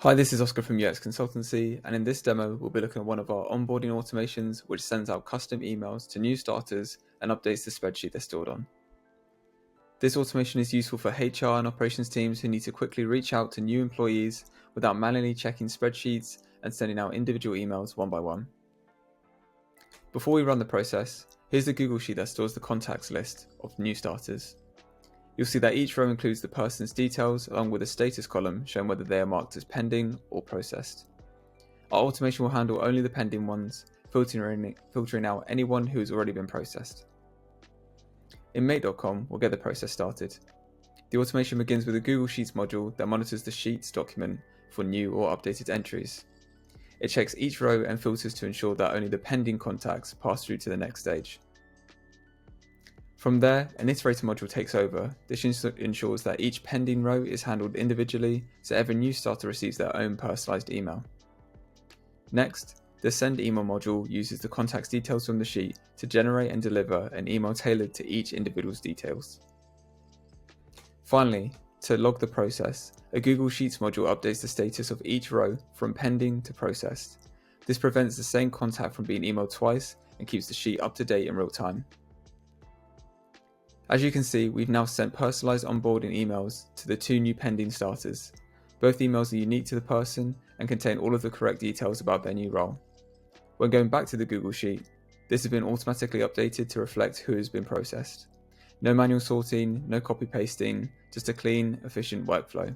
Hi, this is Oscar from UX Consultancy, and in this demo, we'll be looking at one of our onboarding automations, which sends out custom emails to new starters and updates the spreadsheet they're stored on. This automation is useful for HR and operations teams who need to quickly reach out to new employees without manually checking spreadsheets and sending out individual emails one by one. Before we run the process, here's the Google Sheet that stores the contacts list of new starters. You'll see that each row includes the person's details along with a status column showing whether they are marked as pending or processed. Our automation will handle only the pending ones, filtering out anyone who has already been processed. In Mate.com, we'll get the process started. The automation begins with a Google Sheets module that monitors the Sheets document for new or updated entries. It checks each row and filters to ensure that only the pending contacts pass through to the next stage. From there, an iterator module takes over. This ensures that each pending row is handled individually, so every new starter receives their own personalized email. Next, the send email module uses the contact's details from the sheet to generate and deliver an email tailored to each individual's details. Finally, to log the process, a Google Sheets module updates the status of each row from pending to processed. This prevents the same contact from being emailed twice and keeps the sheet up to date in real time. As you can see, we've now sent personalized onboarding emails to the two new pending starters. Both emails are unique to the person and contain all of the correct details about their new role. When going back to the Google Sheet, this has been automatically updated to reflect who has been processed. No manual sorting, no copy pasting, just a clean, efficient workflow.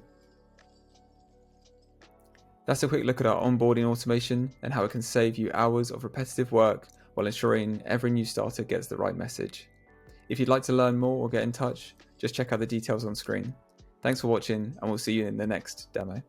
That's a quick look at our onboarding automation and how it can save you hours of repetitive work while ensuring every new starter gets the right message. If you'd like to learn more or get in touch, just check out the details on screen. Thanks for watching, and we'll see you in the next demo.